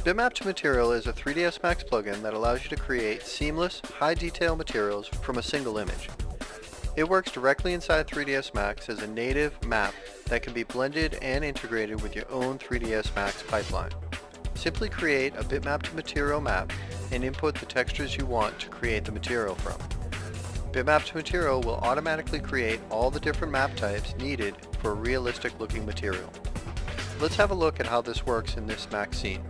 Bitmap2Material is a 3ds Max plugin that allows you to create seamless, high-detail materials from a single image. It works directly inside 3ds Max as a native map that can be blended and integrated with your own 3ds Max pipeline. Simply create a Bitmap2Material map and input the textures you want to create the material from. Bitmap2Material will automatically create all the different map types needed for a realistic looking material. Let's have a look at how this works in this Max scene.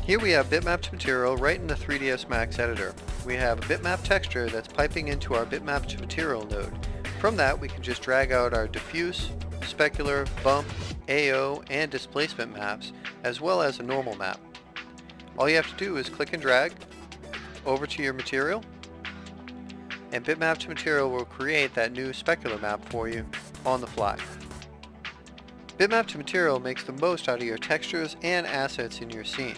Here we have Bitmap2Material right in the 3ds Max editor. We have a bitmap texture that's piping into our Bitmap2Material node. From that we can just drag out our diffuse, specular, bump, AO, and displacement maps, as well as a normal map. All you have to do is click and drag over to your material, and Bitmap2Material will create that new specular map for you on the fly. Bitmap2Material makes the most out of your textures and assets in your scene.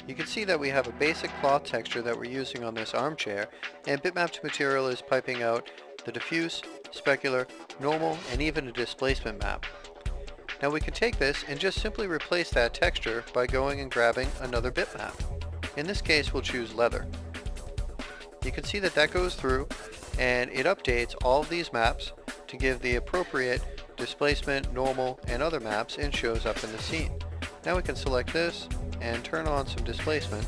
You can see that we have a basic cloth texture that we're using on this armchair, and Bitmap2Material is piping out the diffuse, specular, normal, and even a displacement map. Now we can take this and just simply replace that texture by going and grabbing another bitmap. In this case we'll choose leather. You can see that that goes through and it updates all of these maps to give the appropriate displacement, normal, and other maps, and shows up in the scene. Now we can select this and turn on some displacement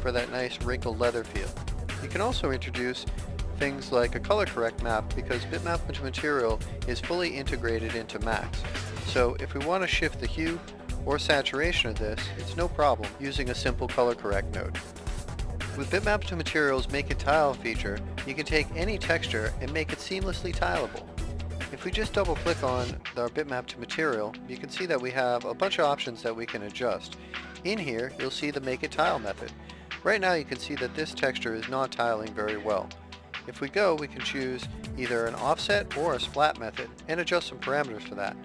for that nice wrinkled leather feel. You can also introduce things like a color correct map because Bitmap2Material is fully integrated into Max. So if we want to shift the hue or saturation of this, it's no problem using a simple color correct node. With Bitmap2Material's Make It Tile feature, you can take any texture and make it seamlessly tileable. If we just double click on our Bitmap2Material, you can see that we have a bunch of options that we can adjust. In here, you'll see the Make It Tile method. Right now you can see that this texture is not tiling very well. If we go, we can choose either an offset or a splat method and adjust some parameters for that.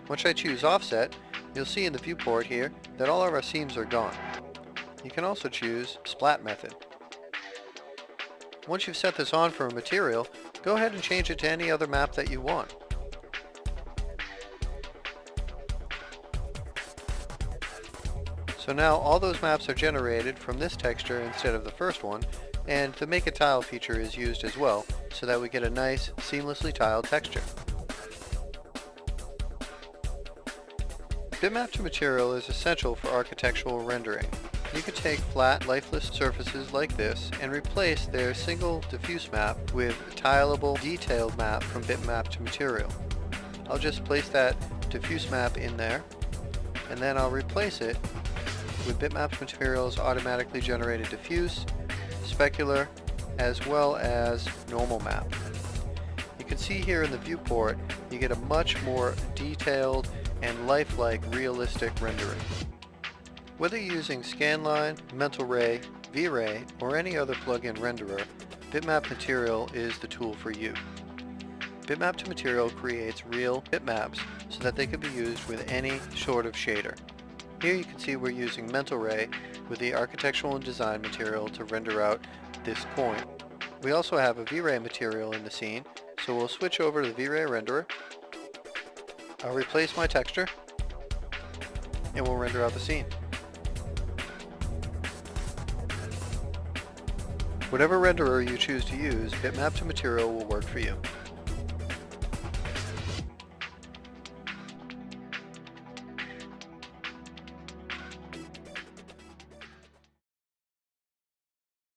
Once I choose offset, you'll see in the viewport here that all of our seams are gone. You can also choose splat method. Once you've set this on for a material, go ahead and change it to any other map that you want. So now all those maps are generated from this texture instead of the first one, and the Make a Tile feature is used as well, so that we get a nice, seamlessly tiled texture. Bitmap2Material is essential for architectural rendering. You could take flat, lifeless surfaces like this and replace their single diffuse map with a tileable, detailed map from Bitmap2Material. I'll just place that diffuse map in there, and then I'll replace it with Bitmap2Material's automatically generated diffuse, specular, as well as normal map. You can see here in the viewport, you get a much more detailed and lifelike realistic rendering. Whether you're using Scanline, Mental Ray, V-Ray, or any other plugin renderer, Bitmap2Material is the tool for you. Bitmap2Material creates real bitmaps so that they can be used with any sort of shader. Here you can see we're using Mental Ray with the architectural and design material to render out this point. We also have a V-Ray material in the scene, so we'll switch over to the V-Ray renderer. I'll replace my texture, and we'll render out the scene. Whatever renderer you choose to use, Bitmap2Material will work for you.